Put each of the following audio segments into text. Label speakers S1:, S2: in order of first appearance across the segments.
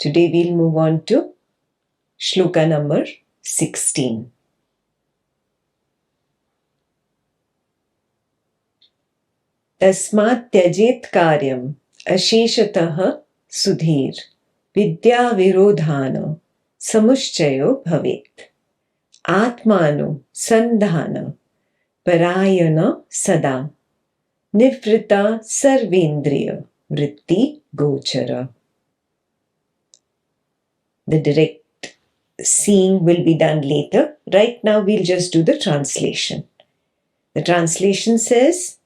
S1: Today we'll move on to shloka number 16. Tasmat tyajit karyam asheshatah sudhir vidya virodhana samushchayo bhavet atmano sandhana parayana sada nivrita sarvendriya vritti gochara. The direct seeing will be done later. Right now we'll just do the translation. The translation says,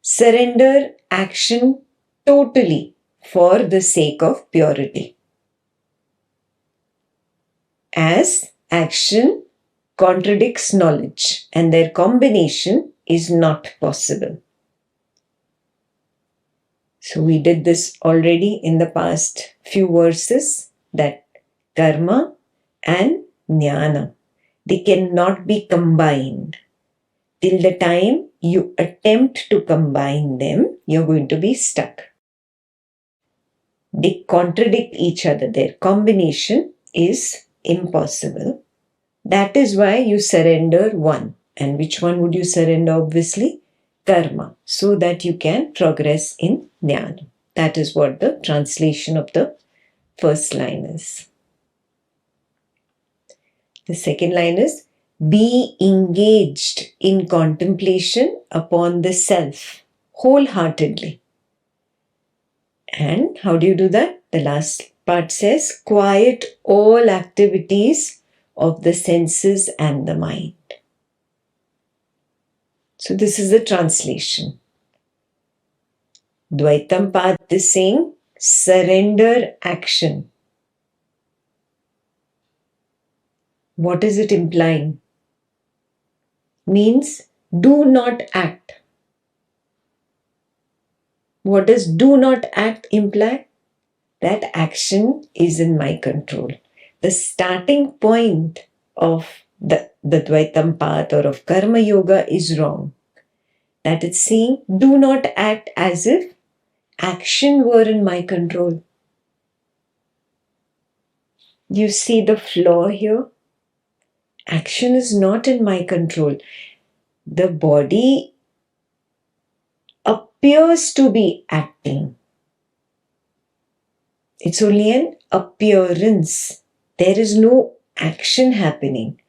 S1: surrender action totally for the sake of purity. As action contradicts knowledge and their combination is not possible. So we did this already in the past few verses, that karma and jnana, they cannot be combined. Till the time you attempt to combine them, you're going to be stuck. They contradict each other. Their combination is impossible. That is why you surrender one. And which one would you surrender? Obviously, karma, so that you can progress in jnana. That is what the translation of the first line is. The second line is, be engaged in contemplation upon the self wholeheartedly. And how do you do that? The last part says, quiet all activities of the senses and the mind. So this is the translation. Dvaitam Path is saying, surrender action. What is it implying? Means do not act. What does do not act imply? That action is in my control. The starting point of the Dvaitam Path or of Karma Yoga is wrong. That it's saying, do not act as if action were in my control. You see the flaw here? Action is not in my control. The body appears to be acting. It's only an appearance. There is no action happening.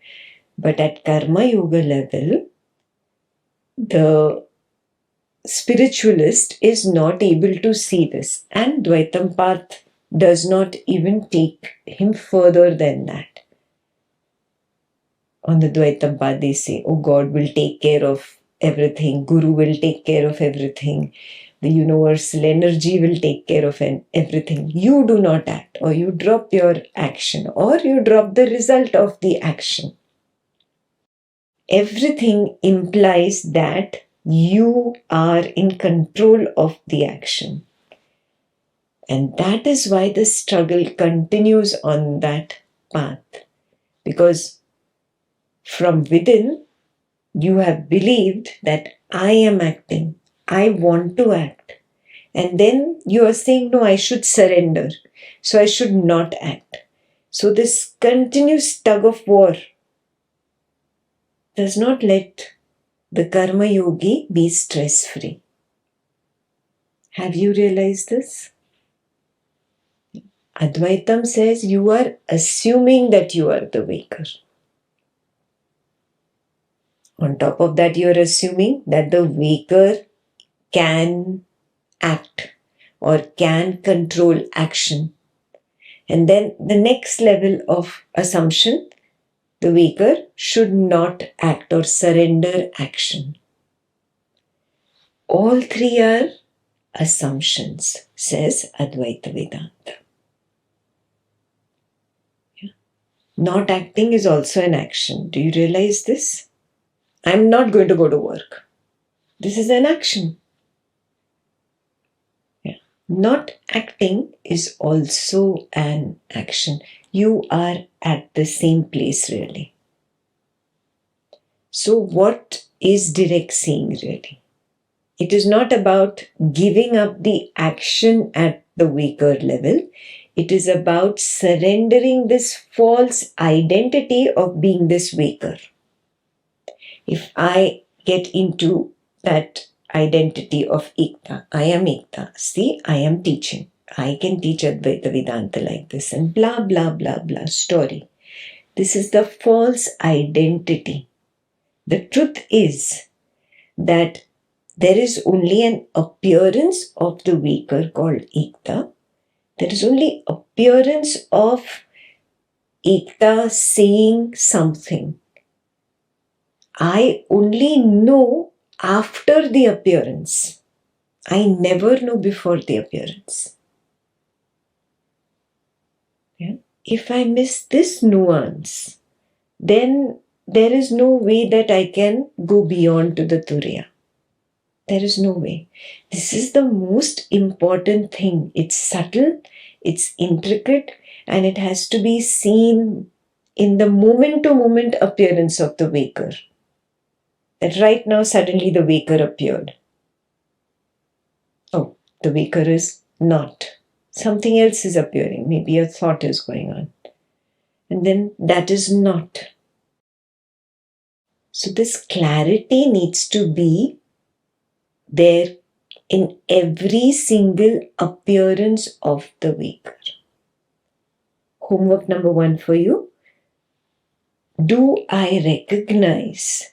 S1: But at Karma Yoga level, the spiritualist is not able to see this. And Dvaitam Path does not even take him further than that. On the Dvaitam Path, they say, oh, God will take care of everything. Guru will take care of everything. The universal energy will take care of everything. You do not act, or you drop your action, or you drop the result of the action. Everything implies that you are in control of the action. And that is why the struggle continues on that path. Because from within, you have believed that I am acting. I want to act. And then you are saying, no, I should surrender. So I should not act. So this continuous tug of war does not let the Karma Yogi be stress-free. Have you realized this? Advaitam says you are assuming that you are the waker. On top of that, you are assuming that the waker can act or can control action. And then the next level of assumption, the waker should not act or surrender action. All three are assumptions, says Advaita Vedanta. Not acting is also an action. Do you realize this? I'm not going to go to work. This is an action. Not acting is also an action. You are at the same place really. So what is direct seeing really? It is not about giving up the action at the waker level. It is about surrendering this false identity of being this waker. If I get into that identity of Ekta, I am Ekta. See, I am teaching. I can teach Advaita Vedanta like this and blah, blah, blah, blah story. This is the false identity. The truth is that there is only an appearance of the waker called Ekta. There is only appearance of Ekta saying something. I only know after the appearance. I never know before the appearance. Yeah? If I miss this nuance, then there is no way that I can go beyond to the Turiya. There is no way. This is the most important thing. It's subtle, it's intricate, and it has to be seen in the moment-to-moment appearance of the waker. That right now suddenly the waker appeared. Oh, the waker is not. Something else is appearing. Maybe a thought is going on. And then that is not. So this clarity needs to be there in every single appearance of the waker. Homework number 1 for you. Do I recognize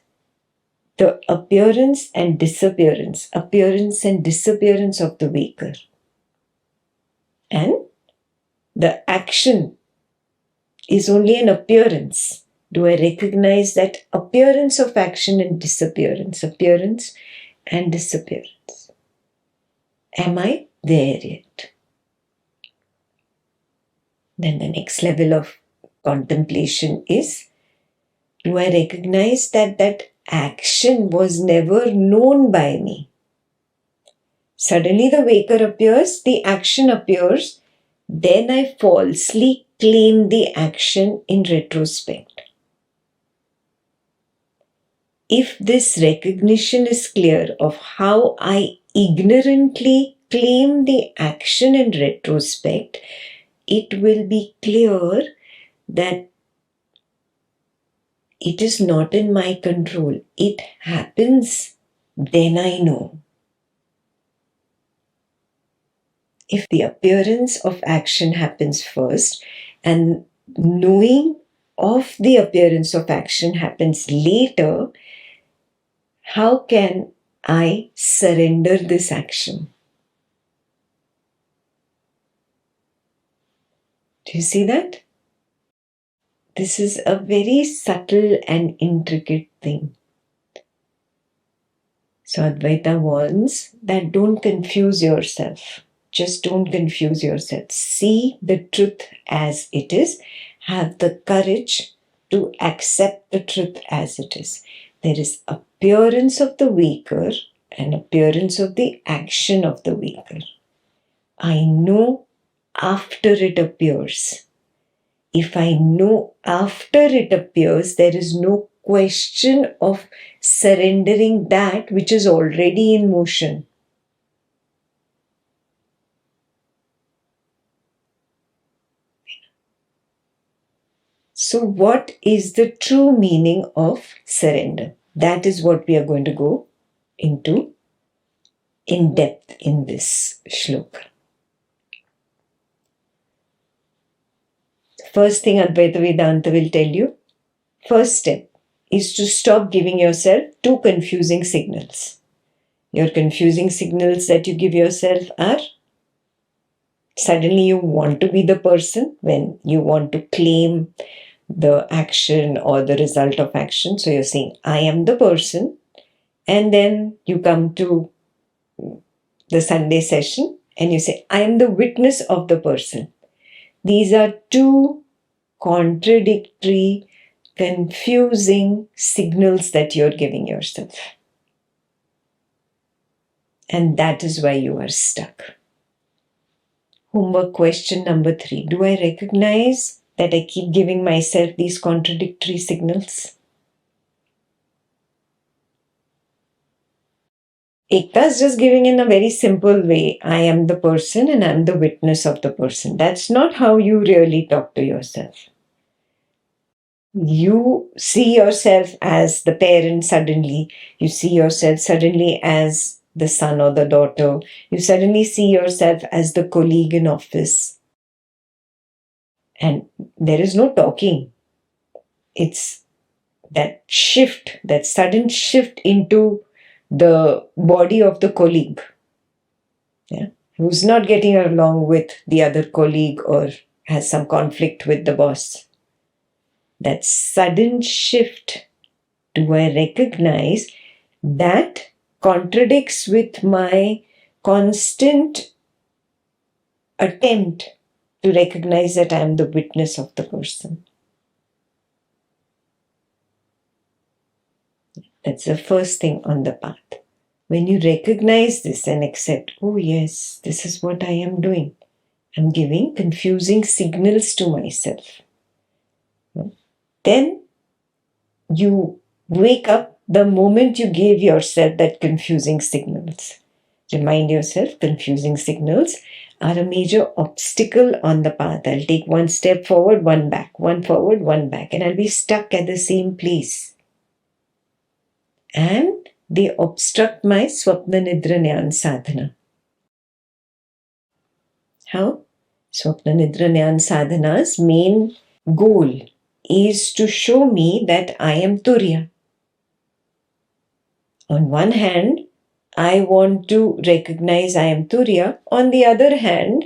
S1: the appearance and disappearance of the waker? And the action is only an appearance. Do I recognize that appearance of action and disappearance? Appearance and disappearance. Am I there yet? Then the next level of contemplation is, do I recognize that that action was never known by me? Suddenly the waker appears, the action appears, then I falsely claim the action in retrospect. If this recognition is clear of how I ignorantly claim the action in retrospect, it will be clear that it is not in my control. It happens, then I know. If the appearance of action happens first and knowing of the appearance of action happens later, how can I surrender this action? Do you see that? This is a very subtle and intricate thing. So Advaita warns that don't confuse yourself. Just don't confuse yourself. See the truth as it is. Have the courage to accept the truth as it is. There is appearance of the waker and appearance of the action of the waker. I know after it appears. If I know after it appears, there is no question of surrendering that which is already in motion. So what is the true meaning of surrender? That is what we are going to go into in depth in this shloka. First thing Advaita Vedanta will tell you, first step is to stop giving yourself two confusing signals. Your confusing signals that you give yourself are suddenly you want to be the person when you want to claim the action or the result of action. So you're saying, I am the person. And then you come to the Sunday session and you say, I am the witness of the person. These are two contradictory, confusing signals that you're giving yourself. And that is why you are stuck. Homework question number 3. Do I recognize that I keep giving myself these contradictory signals? Ekta is just giving in a very simple way. I am the person and I'm the witness of the person. That's not how you really talk to yourself. You see yourself as the parent suddenly. You see yourself suddenly as the son or the daughter. You suddenly see yourself as the colleague in office. And there is no talking. It's that shift, that sudden shift into the body of the colleague. Yeah. Who's not getting along with the other colleague or has some conflict with the boss. That sudden shift, do I recognize that contradicts with my constant attempt to recognize that I am the witness of the person? That's the first thing on the path. When you recognize this and accept, oh yes, this is what I am doing. I'm giving confusing signals to myself. Then you wake up the moment you gave yourself that confusing signals. Remind yourself, confusing signals are a major obstacle on the path. I'll take one step forward, one back, one forward, one back, and I'll be stuck at the same place. And they obstruct my Swapna Nidra Nyan sadhana. How? Swapna Nidra Nyan sadhana's main goal is to show me that I am Turiya. On one hand, I want to recognize I am Turiya. On the other hand,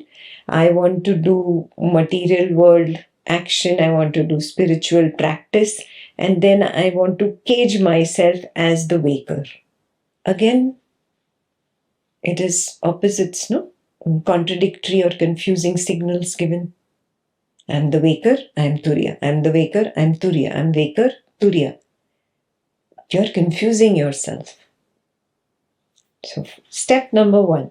S1: I want to do material world action. I want to do spiritual practice. And then I want to cage myself as the waker. Again, it is opposites, no? Contradictory or confusing signals given. I am the waker, I am Turiya. I am the waker, I am Turiya. I am waker, Turiya. You're confusing yourself. So, step number 1.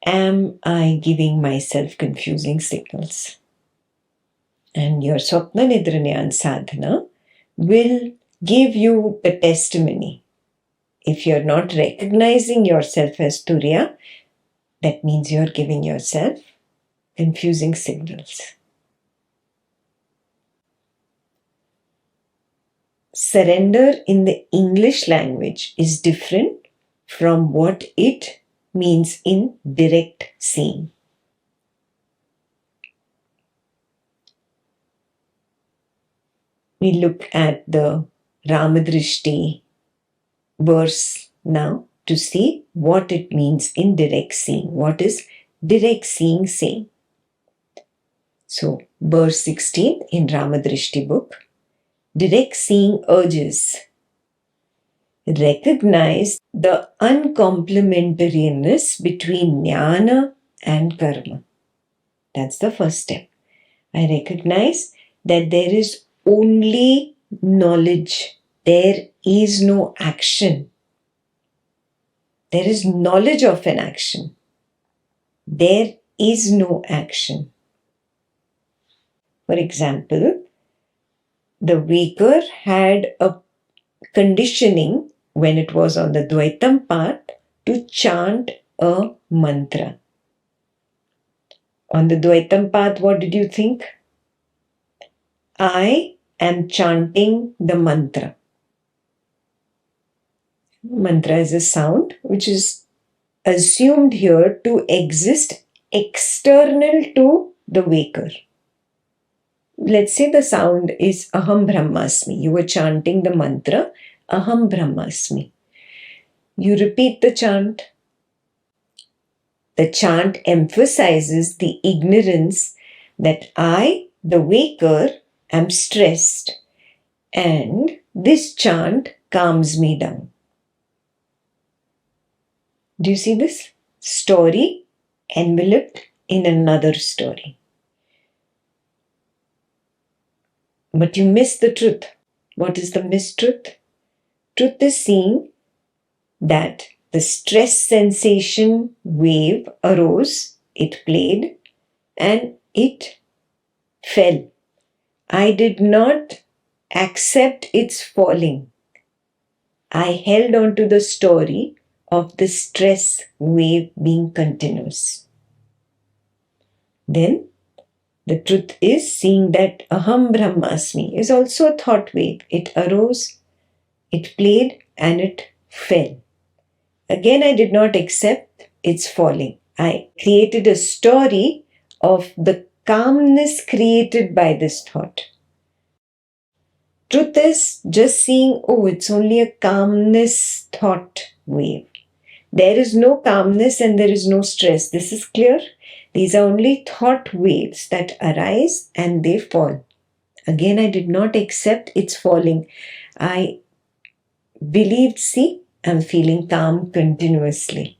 S1: Am I giving myself confusing signals? And your Swapna Nidra Nyan sadhana will give you the testimony. If you're not recognizing yourself as Turiya, that means you're giving yourself confusing signals. Surrender in the English language is different from what it means in direct seeing. We look at the Ramadrishti verse now to see what it means in direct seeing. What is direct seeing saying? So, verse 16 in Ramadrishti book, direct seeing urges recognize the uncomplementariness between jnana and karma. That's the first step. I recognize that there is only knowledge. There is no action. There is knowledge of an action. There is no action. For example, the waker had a conditioning when it was on the Dvaitam path to chant a mantra. On the Dvaitam path, what did you think? I am chanting the mantra. Mantra is a sound which is assumed here to exist external to the waker. Let's say the sound is Aham Brahmasmi. You were chanting the mantra Aham Brahmasmi. You repeat the chant. The chant emphasizes the ignorance that I, the waker, am stressed, and this chant calms me down. Do you see this? Story enveloped in another story. But you miss the truth. What is the mistruth? Truth is seeing that the stress sensation wave arose, it played, and it fell. I did not accept its falling. I held on to the story of the stress wave being continuous. Then the truth is seeing that Aham Brahmasmi is also a thought wave. It arose, it played, and it fell. Again, I did not accept its falling. I created a story of the calmness created by this thought. Truth is just seeing, oh, it's only a calmness thought wave. There is no calmness and there is no stress. This is clear. These are only thought waves that arise and they fall. Again, I did not accept its falling. I believed, see, I'm feeling calm continuously,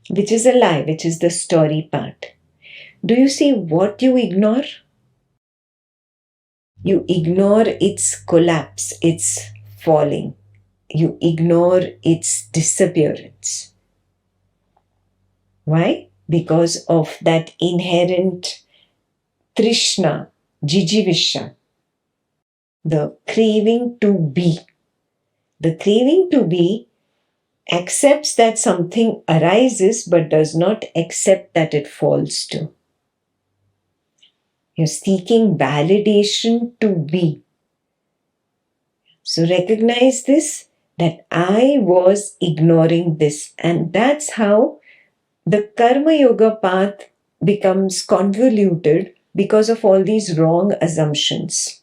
S1: which is a lie, which is the story part. Do you see what you ignore? You ignore its collapse, its falling. You ignore its disappearance. Why? Because of that inherent Trishna, Jijivisha, the craving to be. The craving to be accepts that something arises but does not accept that it falls too. You're seeking validation to be. So recognize this, that I was ignoring this, and that's how the Karma Yoga path becomes convoluted because of all these wrong assumptions.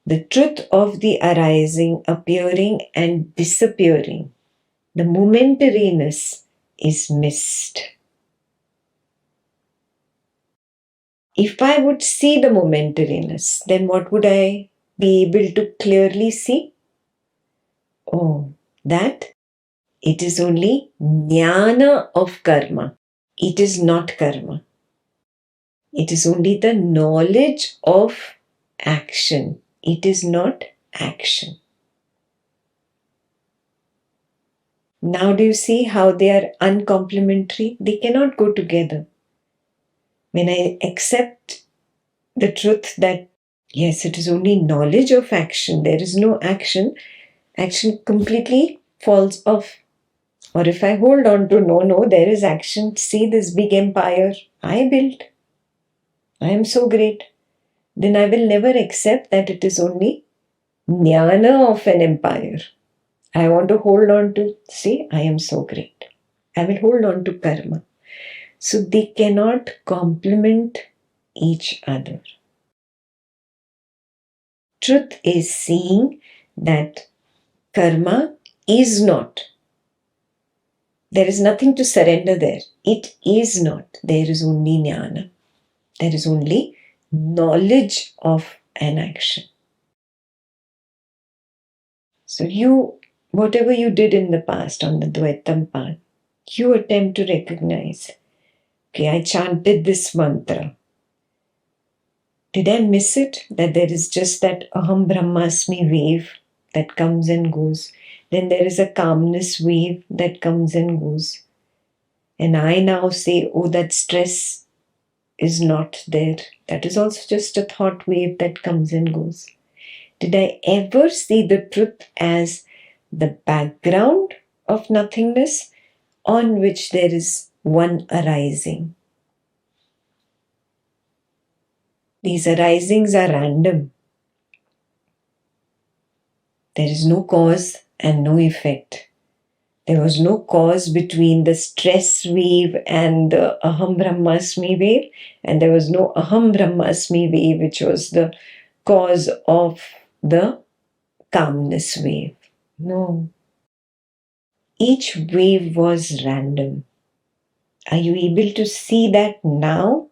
S1: The truth of the arising, appearing, and disappearing, the momentariness is missed. If I would see the momentariness, then what would I be able to clearly see? Oh, that it is only jnana of karma. It is not karma. It is only the knowledge of action. It is not action. Now do you see how they are uncomplementary? They cannot go together. When I accept the truth that yes, it is only knowledge of action, there is no action, action completely falls off. Or if I hold on to no, there is action. See this big empire I built. I am so great. Then I will never accept that it is only jnana of an empire. I want to hold on to, see, I am so great. I will hold on to karma. So they cannot complement each other. Truth is seeing that karma is not. There is nothing to surrender there. It is not. There is only jnana. There is only knowledge of an action. So whatever you did in the past on the Dvaitam path, you attempt to recognize, okay, I chanted this mantra. Did I miss it? That there is just that Aham Brahmasmi wave that comes and goes. Then there is a calmness wave that comes and goes. And I now say, oh, that stress is not there. That is also just a thought wave that comes and goes. Did I ever see the truth as the background of nothingness on which there is one arising? These arisings are random. There is no cause and no effect. There was no cause between the stress wave and the Aham Brahmasmi wave, and there was no Aham Brahmasmi wave, which was the cause of the calmness wave. No. Each wave was random. Are you able to see that now?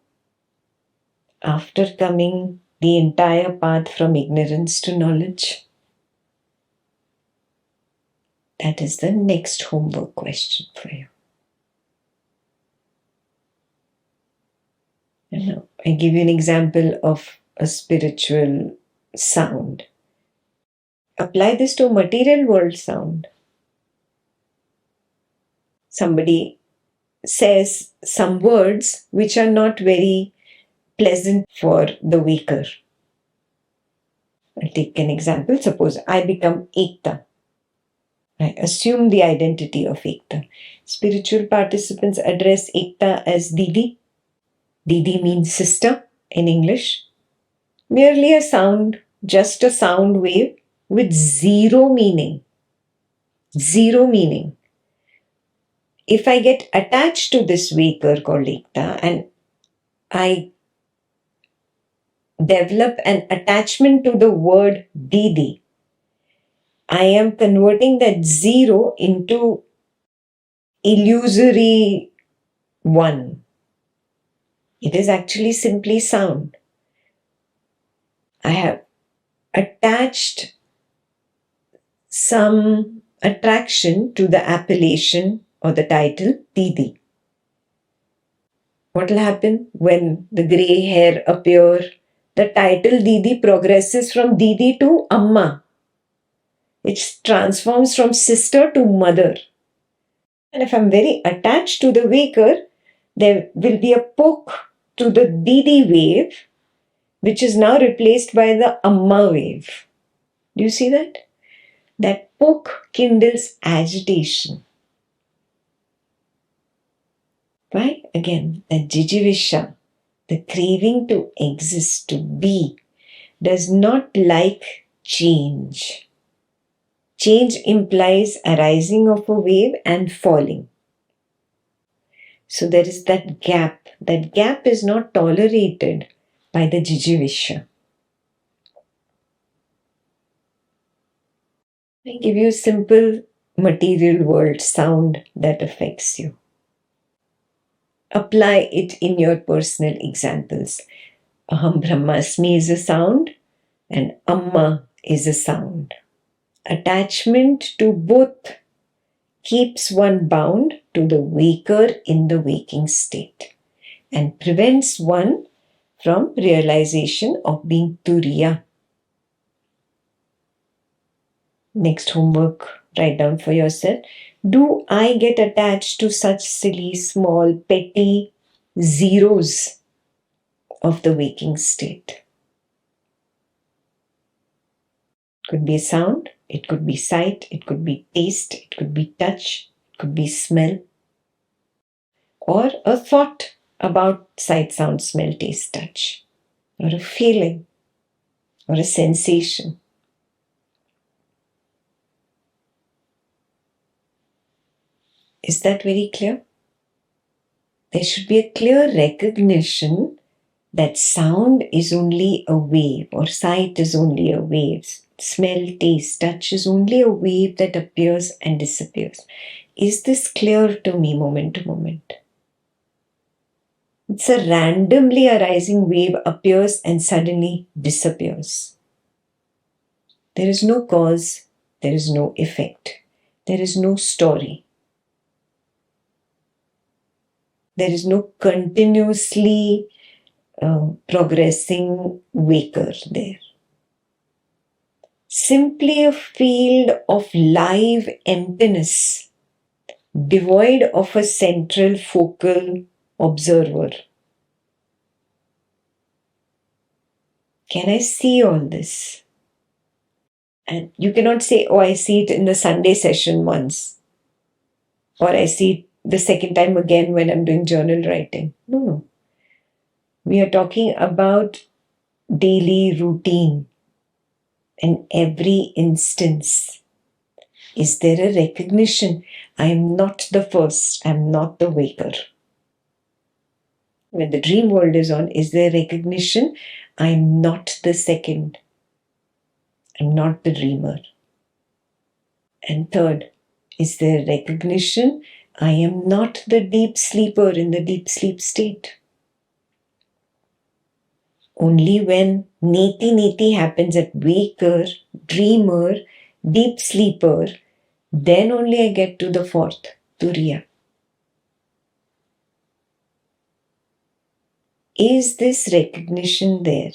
S1: After coming the entire path from ignorance to knowledge? That is the next homework question for you. Now, I give you an example of a spiritual sound. Apply this to a material world sound. Somebody says some words which are not very pleasant for the waker. I'll take an example. Suppose I become Ekta. I assume the identity of Ekta. Spiritual participants address Ekta as Didi. Didi means sister in English. Merely a sound, just a sound wave with zero meaning. Zero meaning. If I get attached to this waker called Ekta and I develop an attachment to the word Didi, I am converting that zero into illusory one. It is actually simply sound. I have attached some attraction to the appellation or the title Didi. What will happen when the grey hair appear? The title Didi progresses from Didi to Amma. It transforms from sister to mother. And if I'm very attached to the waker, there will be a poke to the Didi wave, which is now replaced by the Amma wave. Do you see that? That poke kindles agitation. Why? Again, that jijivisha, the craving to exist, to be, does not like change. Change implies arising of a wave and falling. So there is that gap. That gap is not tolerated by the jijivisha. I give you a simple material world sound that affects you. Apply it in your personal examples. Aham Brahmasmi is a sound and Amma is a sound. Attachment to both keeps one bound to the waker in the waking state and prevents one from realization of being Turiya. Next homework, write down for yourself. Do I get attached to such silly, small, petty zeros of the waking state? Could be a sound, it could be sight, it could be taste, it could be touch, it could be smell, or a thought about sight, sound, smell, taste, touch, or a feeling, or a sensation. Is that very clear? There should be a clear recognition that sound is only a wave, or sight is only a wave, smell, taste, touch is only a wave that appears and disappears. Is this clear to me moment to moment? It's a randomly arising wave appears and suddenly disappears. There is no cause, there is no effect, there is no story. There is no continuously progressing waker there. Simply a field of live emptiness, devoid of a central focal observer. Can I see all this? And you cannot say, oh, I see it in the Sunday session once, or I see it the second time again when I'm doing journal writing. No. We are talking about daily routine. In every instance, is there a recognition? I am not the first, I am not the waker. When the dream world is on, is there recognition? I am not the second, I am not the dreamer. And third, is there recognition? I am not the deep sleeper in the deep sleep state. Only when neti happens at waker, dreamer, deep sleeper, then only I get to the fourth, Turiya. Is this recognition there?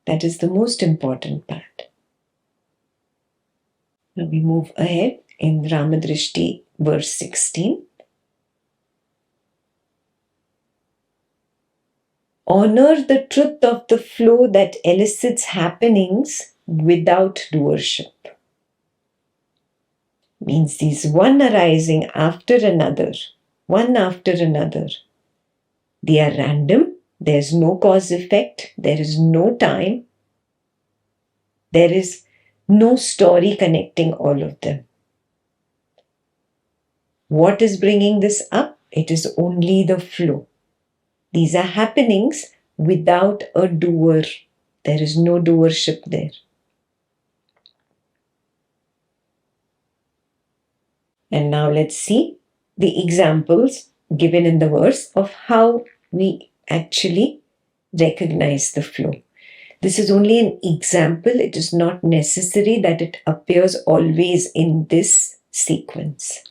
S1: That is the most important part. Now we move ahead in Ramadrishti, verse 16. Honor the truth of the flow that elicits happenings without doership. Means these one arising after another, one after another. They are random, there's no cause effect, there is no time, there is no story connecting all of them. What is bringing this up? It is only the flow. These are happenings without a doer. There is no doership there. And now let's see the examples given in the verse of how we actually recognize the flow. This is only an example. It is not necessary that it appears always in this sequence.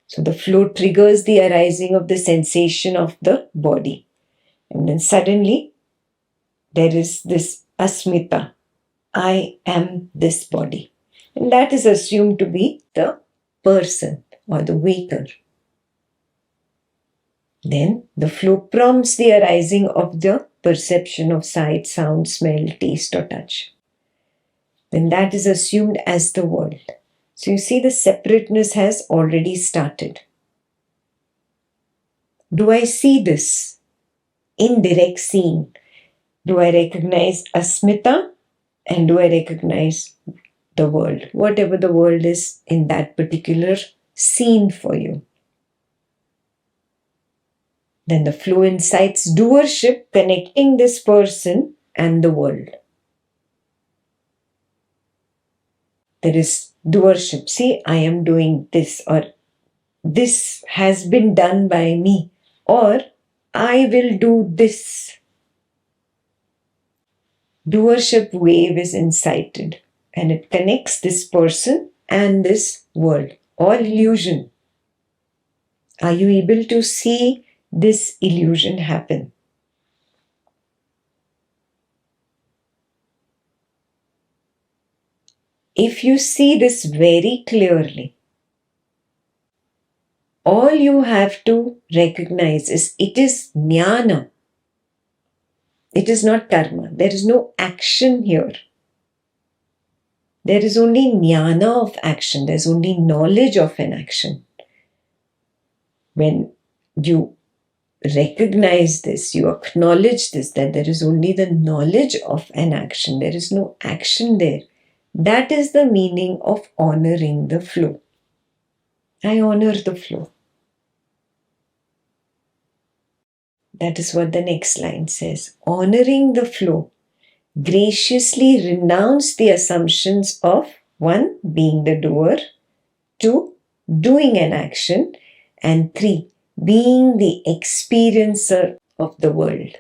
S1: So the flow triggers the arising of the sensation of the body. And then suddenly there is this asmita. I am this body. And that is assumed to be the person or the waker. Then the flow prompts the arising of the perception of sight, sound, smell, taste or touch. Then that is assumed as the world. So you see the separateness has already started. Do I see this? Indirect seeing. Do I recognize asmita and do I recognize the world? Whatever the world is in that particular scene for you. Then the flow incites doership, connecting this person and the world. There is doership. See, I am doing this, or this has been done by me, or I will do this. Doership wave is incited and it connects this person and this world. All illusion. Are you able to see this illusion happen? If you see this very clearly, all you have to recognize is it is jnana. It is not karma. There is no action here. There is only jnana of action. There is only knowledge of an action. When you recognize this, you acknowledge this, that there is only the knowledge of an action. There is no action there. That is the meaning of honoring the flow. I honor the flow. That is what the next line says. Honoring the flow, graciously renounce the assumptions of 1. Being the doer, 2. Doing an action, and 3. Being the experiencer of the world.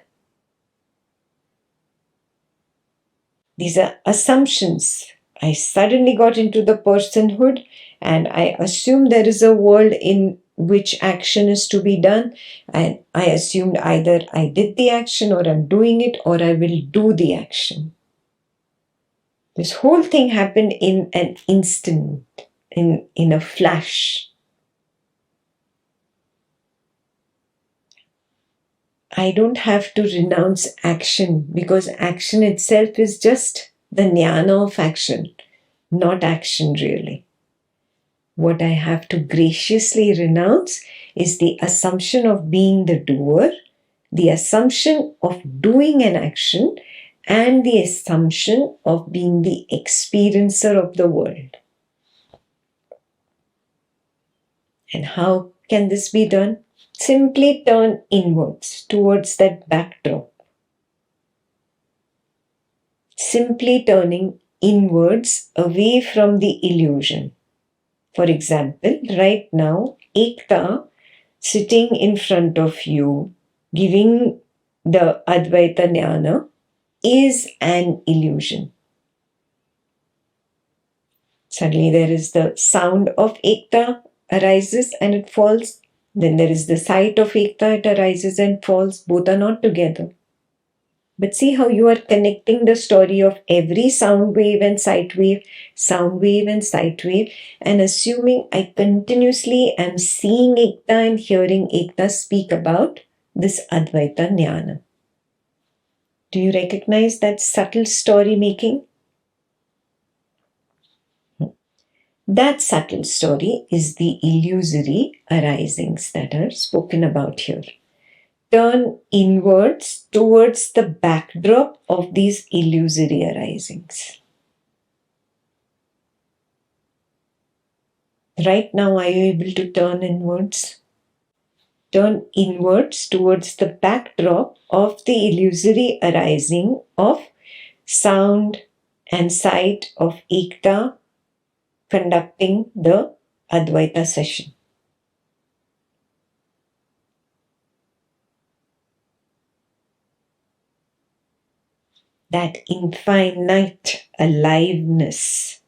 S1: These are assumptions. I suddenly got into the personhood and I assume there is a world in which action is to be done, and I assumed either I did the action or I'm doing it or I will do the action. This whole thing happened in an instant, in a flash. I don't have to renounce action because action itself is just the jnana of action, not action really. What I have to graciously renounce is the assumption of being the doer, the assumption of doing an action, and the assumption of being the experiencer of the world. And how can this be done? Simply turn inwards towards that backdrop. Simply turning inwards away from the illusion. For example, right now, Ekta sitting in front of you, giving the Advaita Jnana, is an illusion. Suddenly there is the sound of Ekta arises and it falls. Then there is the sight of Ekta, it arises and falls. Both are not together. But see how you are connecting the story of every sound wave and sight wave, and assuming I continuously am seeing Ekta and hearing Ekta speak about this Advaita Jnana. Do you recognize that subtle story making? That subtle story is the illusory arisings that are spoken about here. Turn inwards towards the backdrop of these illusory arisings. Right now, are you able to turn inwards? Turn inwards towards the backdrop of the illusory arising of sound and sight of Ekta conducting the Advaita session. That infinite aliveness,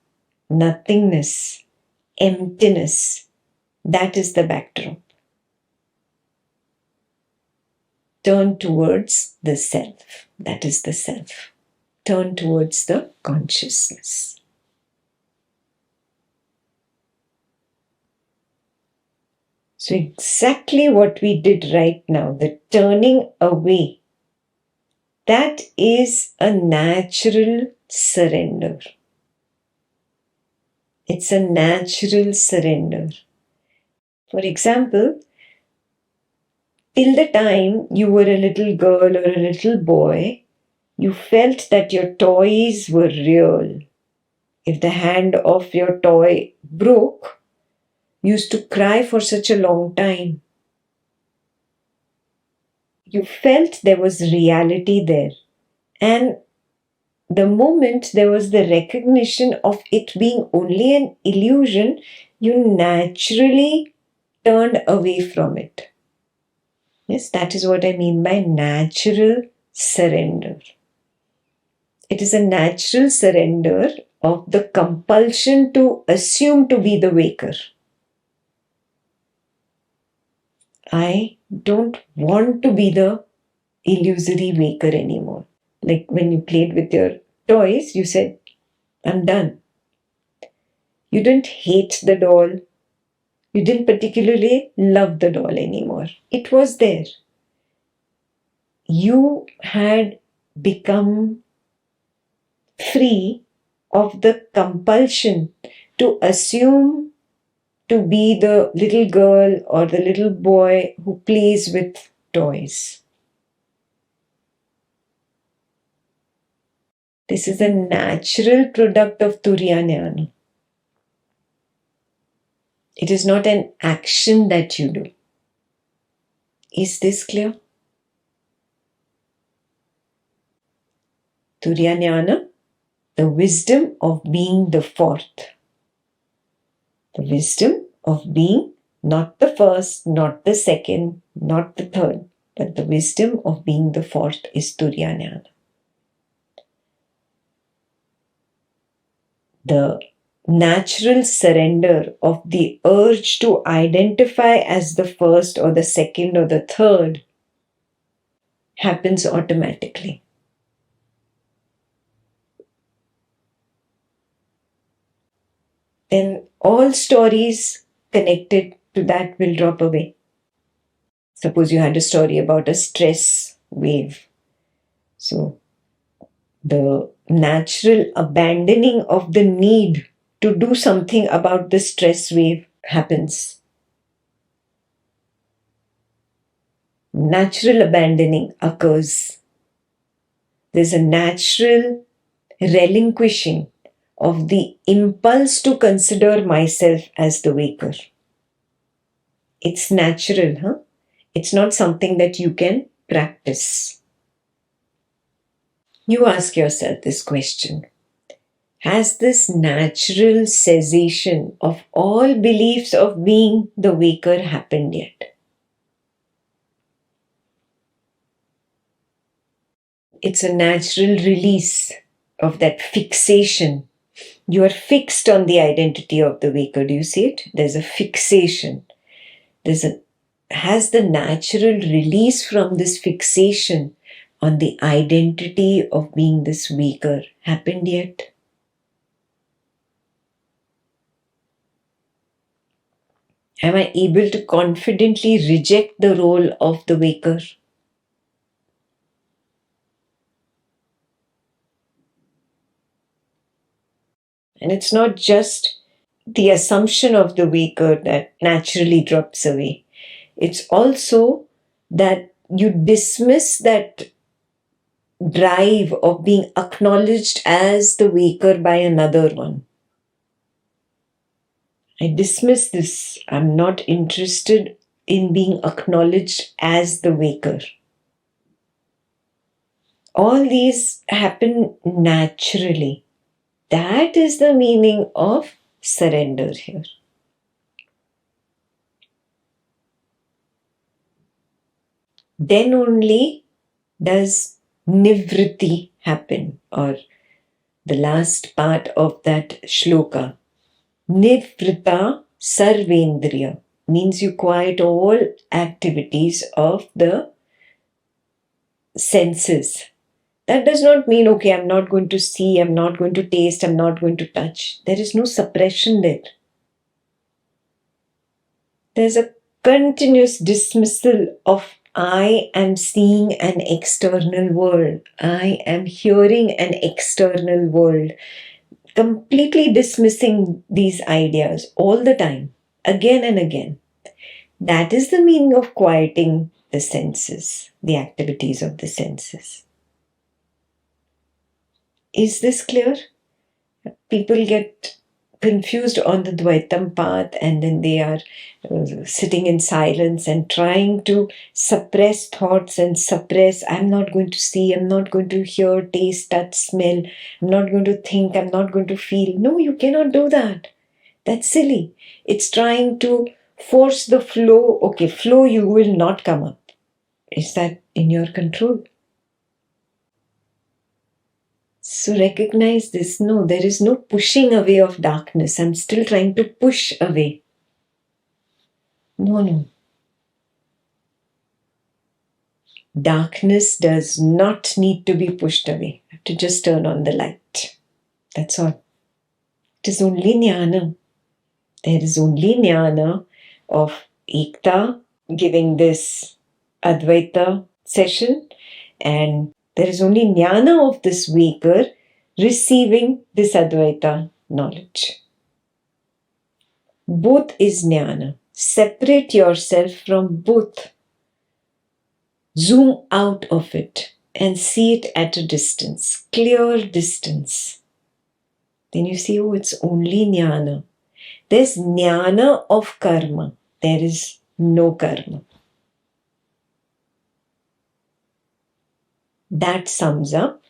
S1: nothingness, emptiness, that is the backdrop. Turn towards the self, that is the self. Turn towards the consciousness. So exactly what we did right now, the turning away, that is a natural surrender. It's a natural surrender. For example, till the time you were a little girl or a little boy, you felt that your toys were real. If the hand of your toy broke, you used to cry for such a long time. You felt there was reality there. And the moment there was the recognition of it being only an illusion, you naturally turned away from it. Yes, that is what I mean by natural surrender. It is a natural surrender of the compulsion to assume to be the waker. I don't want to be the illusory waker anymore. Like when you played with your toys, you said, I'm done. You didn't hate the doll. You didn't particularly love the doll anymore. It was there. You had become free of the compulsion to assume to be the little girl or the little boy who plays with toys. This is a natural product of Turiya Jnana. It is not an action that you do. Is this clear? Turiya Jnana, the wisdom of being the fourth. The wisdom of being not the first, not the second, not the third, but the wisdom of being the fourth is Turiya Jnana. The natural surrender of the urge to identify as the first or the second or the third happens automatically. Then all stories connected to that will drop away. Suppose you had a story about a stress wave. So the natural abandoning of the need to do something about the stress wave happens. Natural abandoning occurs. There's a natural relinquishing of the impulse to consider myself as the waker. It's natural, huh? It's not something that you can practice. You ask yourself this question. Has this natural cessation of all beliefs of being the waker happened yet? It's a natural release of that fixation. You are fixed on the identity of the waker. Do you see it? There's a fixation. Has the natural release from this fixation on the identity of being this waker happened yet? Am I able to confidently reject the role of the waker? And it's not just the assumption of the weaker that naturally drops away. It's also that you dismiss that drive of being acknowledged as the weaker by another one. I dismiss this. I'm not interested in being acknowledged as the weaker. All these happen naturally. That is the meaning of surrender here. Then only does nivritti happen, or the last part of that shloka. Nivritta sarvendriya means you quiet all activities of the senses. That does not mean, okay, I'm not going to see, I'm not going to taste, I'm not going to touch. There is no suppression there. There's a continuous dismissal of I am seeing an external world. I am hearing an external world. Completely dismissing these ideas all the time, again and again. That is the meaning of quieting the senses, the activities of the senses. Is this clear? People get confused on the Dvaitam path, and then they are sitting in silence and trying to suppress thoughts and suppress, I'm not going to see, I'm not going to hear, taste, touch, smell, I'm not going to think, I'm not going to feel. No, you cannot do that. That's silly. It's trying to force the flow. Okay, flow, you will not come up. Is that in your control? So recognize this. No, there is no pushing away of darkness. I'm still trying to push away. No. Darkness does not need to be pushed away. I have to just turn on the light. That's all. It is only jnana. There is only jnana of Ekta giving this Advaita session, and there is only jnana of this weaker receiving this Advaita knowledge. Both is jnana. Separate yourself from both. Zoom out of it and see it at a distance, clear distance. Then you see, oh, it's only jnana. There's jnana of karma. There is no karma. That sums up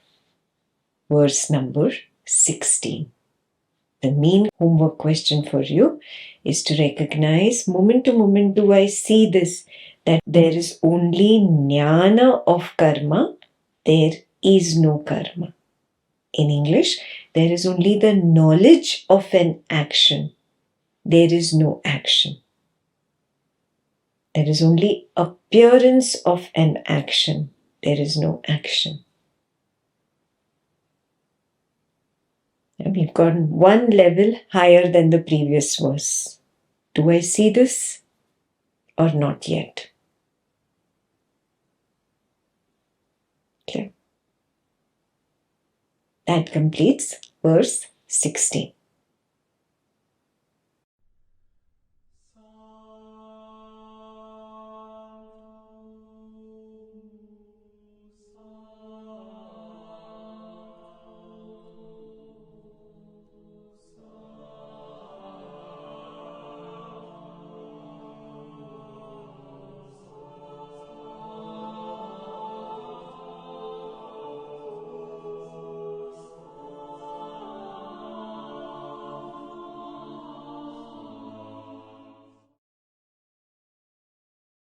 S1: verse number 16. The main homework question for you is to recognize, moment to moment, do I see this, that there is only jnana of karma, there is no karma. In English, there is only the knowledge of an action, there is no action. There is only appearance of an action, there is no action. And we've gone one level higher than the previous verse. Do I see this or not yet? Okay. That completes verse 16.